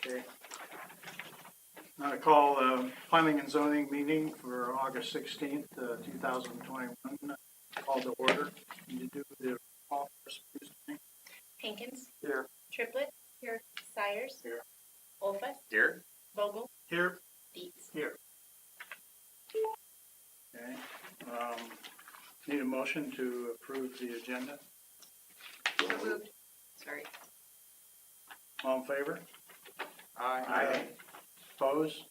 Okay. I call planning and zoning meeting for August 16th, 2021. Call to order. Need to do the call first, please. Hankins. Here. Triplett. Here. Sires. Here. Olfest. Here. Vogel. Here. Dietz. Here. Okay. Need a motion to approve the agenda. So moved. Sorry. All in favor? Aye. Opposed?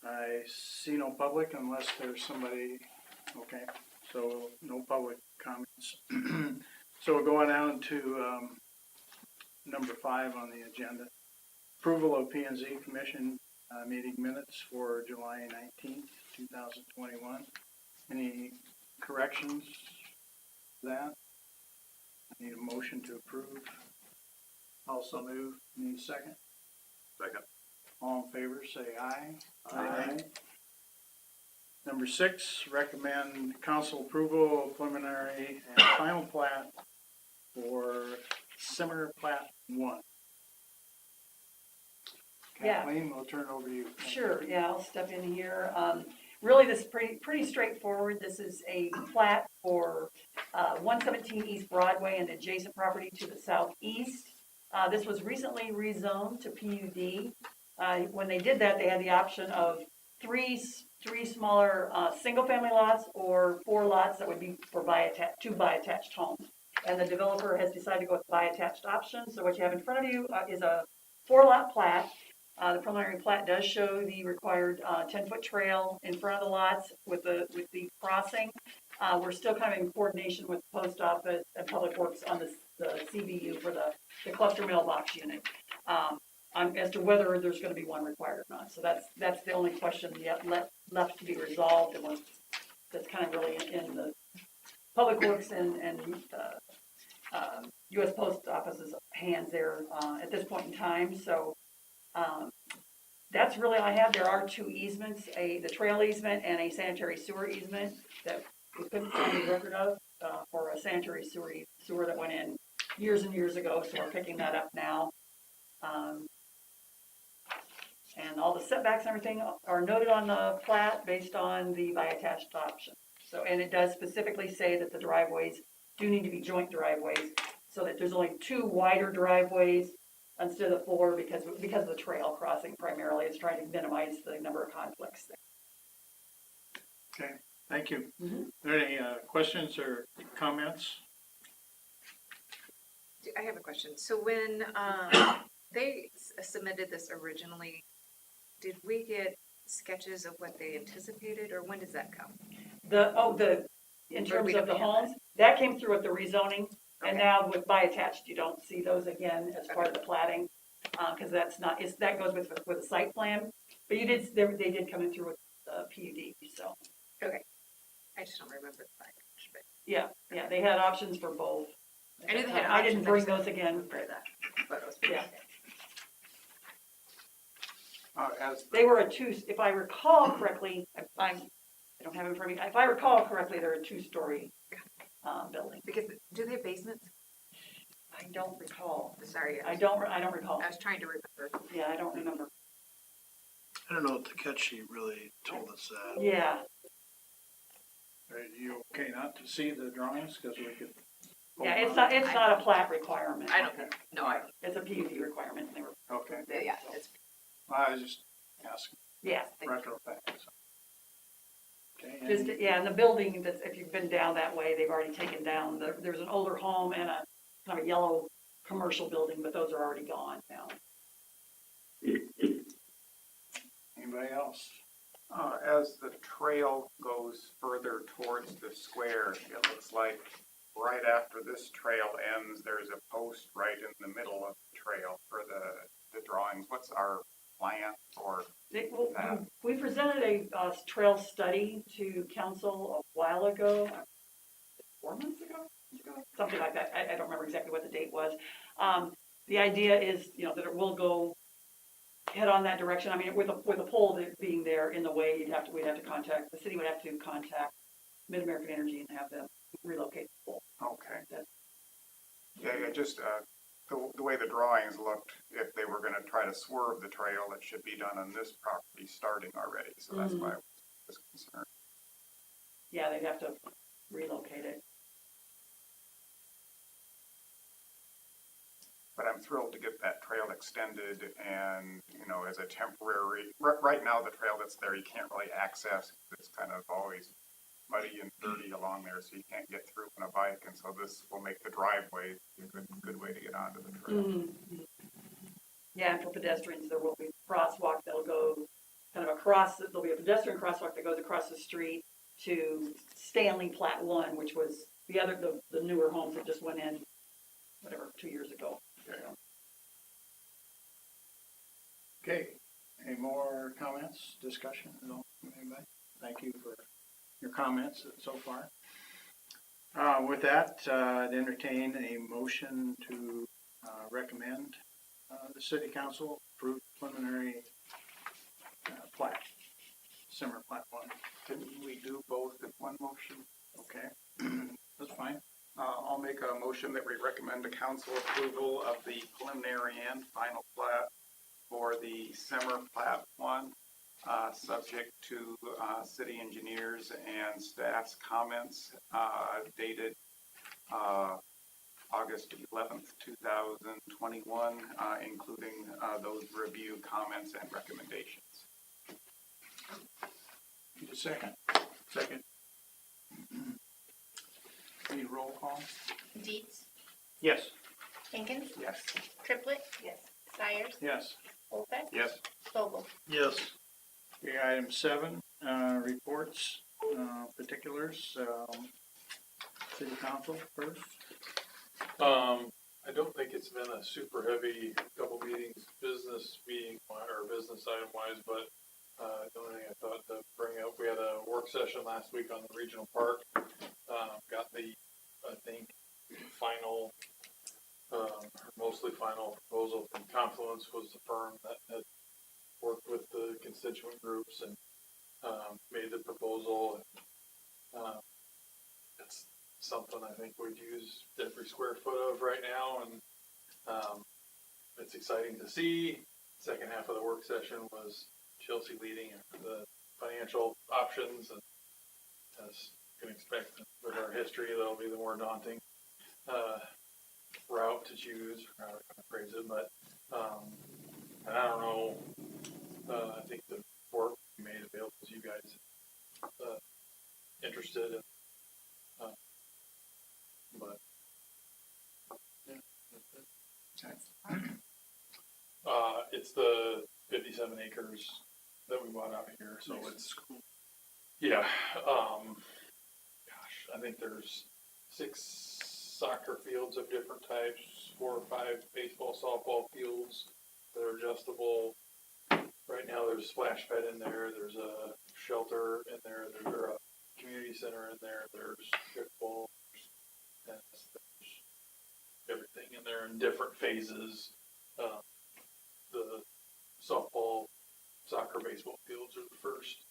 I see no public unless there's somebody, okay, so no public comments. So we're going down to number 5 on the agenda. Approval of P&Z Commission meeting minutes for July 19th, 2021. Any corrections to that? I need a motion to approve. Also move. Need a second? Second. All in favor, say aye. Aye. Number 6, recommend council approval of preliminary and final plat for Simmer Plat 1. Yeah. Kathleen, we'll turn it over to you. Sure, yeah, I'll step in here. Really, this is pretty straightforward. This is a plat for 117 East Broadway and adjacent property to the southeast. This was recently rezoned to PUD. When they did that, they had the option of three smaller single-family lots or 4 lots that would be for two by-attached homes. And the developer has decided to go with by-attached option. So what you have in front of you is a 4-lot plat. The preliminary plat does show the required 10-foot trail in front of the lots with the crossing. We're still kind of in coordination with the post office and Public Works on the CBU for the cluster mailbox unit as to whether there's going to be one required or not. So that's the only question yet left to be resolved, and that's kind of really in the Public Works and U.S. Post Office's hands there at this point in time. So that's really all I have. There are 2 easements, the trail easement and a sanitary sewer easement that we couldn't find the record of for a sanitary sewer that went in years and years ago, so we're picking that up now. And all the setbacks and everything are noted on the plat based on the by-attached option. So, and it does specifically say that the driveways do need to be joint driveways, so that there's only 2 wider driveways instead of 4 because of the trail crossing primarily. It's trying to minimize the number of conflicts there. Okay, thank you. Mm-hmm. Are there any questions or comments? I have a question. So when they submitted this originally, did we get sketches of what they anticipated, or when does that come? In terms of the homes, that came through with the rezoning. Okay. And now with by-attached, you don't see those again as part of the platting, because that goes with the site plan. But they did come in through with PUD. So okay, I just don't remember the package, but yeah, they had options for both. I knew they had options. I didn't bring those again. For that photos. Yeah. They were a 2, if I recall correctly, I don't have it in front of me. If I recall correctly, they're a 2-story building. Because do they have basements? I don't recall. Sorry, I don't recall. I was trying to remember. Yeah, I don't remember. I don't know if the cut sheet really told us that. Yeah. Are you okay not to see the drawings because we could? Yeah, it's not a plat requirement. I don't think. No, It's a PUD requirement. And they were, Okay. yeah, it's I was just asking. yeah. Retro facts. Okay. And the building, if you've been down that way, they've already taken down. There's an older home and a kind of a yellow commercial building, but those are already gone now. Anybody else? As the trail goes further towards the square, it looks like right after this trail ends, there's a post right in the middle of the trail for the drawings. What's our plan for that? We presented a trail study to council a while ago, 4 months ago, something like that. I don't remember exactly what the date was. The idea is, that it will go head on that direction. I mean, with a pole being there in the way, we'd have to contact, the city would have to contact Mid-American Energy and have them relocate the pole. Okay. Yeah, just the way the drawings looked, if they were gonna try to swerve the trail, it should be done on this property starting already, so that's why I was concerned. Yeah, they'd have to relocate it. But I'm thrilled to get that trail extended and, you know, as a temporary, right now, the trail that's there, you can't really access. It's kind of always muddy and dirty along there, so you can't get through on a bike, and so this will make the driveway a good way to get onto the trail. Yeah, and for pedestrians, there will be a crosswalk that'll go kind of across, there'll be a pedestrian crosswalk that goes across the street to Stanley Plat 1, which was the newer homes that just went in, whatever, 2 years ago. Okay, any more comments, discussion? No, anybody? Thank you for your comments so far. With that, I'd entertain a motion to recommend the city council approve preliminary plat, Simmer Plat 1. Can we do both in one motion? Okay, that's fine. I'll make a motion that we recommend to council approval of the preliminary and final plat for the Simmer Plat 1, subject to city engineers and staff's comments dated August 11th, 2021, including those review comments and recommendations. Need a second? Second. Need roll call? Dietz, Yes. Jenkins, Yes. Triplett, Yes. Sires, Yes. Olfest, Yes. Vogel. Yes. Okay, item 7, reports, particulars, city council first. I don't think it's been a super heavy couple meetings, business meeting or business item wise, but the only thing I thought to bring up, we had a work session last week on the regional park. Got the, I think, final, or mostly final proposal from Confluence was the firm that had worked with the constituent groups and made the proposal. It's something I think we'd use every square foot of right now, and it's exciting to see. Second half of the work session was Chelsea leading the financial options, and as you can expect with our history, that'll be the more daunting route to choose, or how to kind of phrase it, but and I don't know, I think the work we made available to you guys interested in, but yeah, that's it. It's the 57 acres that we bought out here, so it's cool. Yeah, gosh, I think there's 6 soccer fields of different types, 4 or 5 baseball, softball fields that are adjustable. Right now there's a splash pad in there, there's a shelter in there, there's a community center in there, there's pickleball, there's tennis, there's everything in there in different phases. The softball, soccer, baseball fields are the first,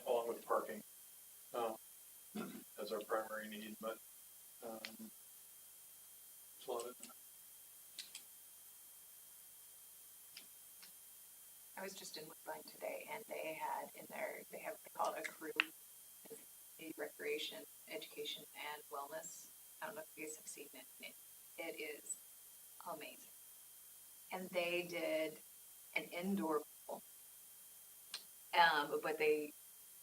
along with parking as our primary need, but it's a lot of. I was just in Woodbine today, and they had in there, they call it a crew, a recreation, education, and wellness. I don't know if you guys have seen it. It is amazing. And they did an indoor pool, but they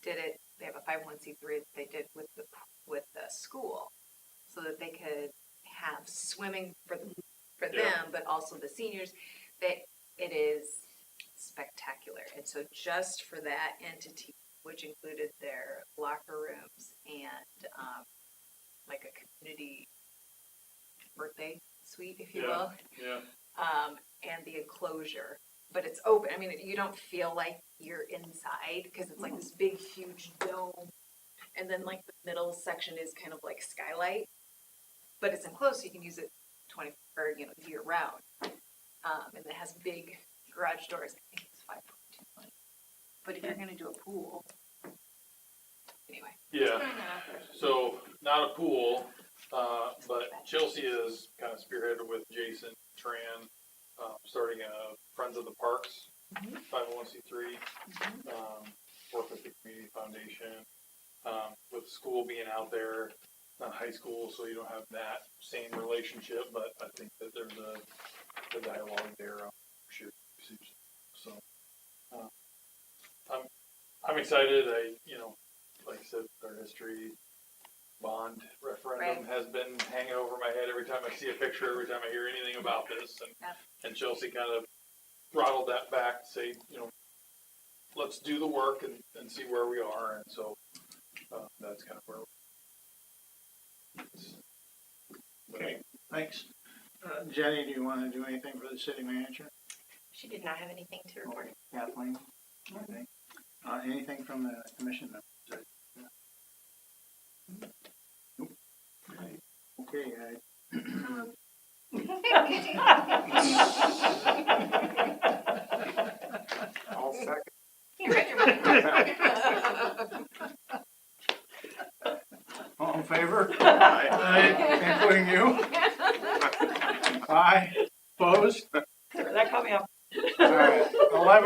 did it. They have a 501c3 that they did with the school, so that they could have swimming for them, but also the seniors. It is spectacular. And so just for that entity, which included their locker rooms and like a community birthday suite, if you will, and the enclosure, but it's open. I mean, you don't feel like you're inside because it's like this big, huge dome, and then like the middle section is kind of like skylight, but it's enclosed, so you can use it year round. And it has big garage doors. I think it's 5.2 money. But if you're going to do a pool, anyway. Yeah, so not a pool, but Chelsea is kind of spearheaded with Jason Tran, starting a Friends of the Parks, 501c3, work with the Community Foundation, with school being out there, not high school, so you don't have that same relationship, but I think that there's a dialogue there on shared usage. So, I'm excited. Like I said, our history bond referendum has been hanging over my head every time I see a picture, every time I hear anything about this, and Chelsea kind of throttled that back to say, let's do the work and see where we are, and so that's kind of where Okay, thanks. Jenny, do you want to do anything for the city manager? She did not have anything to report. Kathleen? Okay. Anything from the commission members? Nope. Okay, I'll second. You read your mind. all in favor? Aye. Including you? Aye. Opposed? That caught me off. All right, 11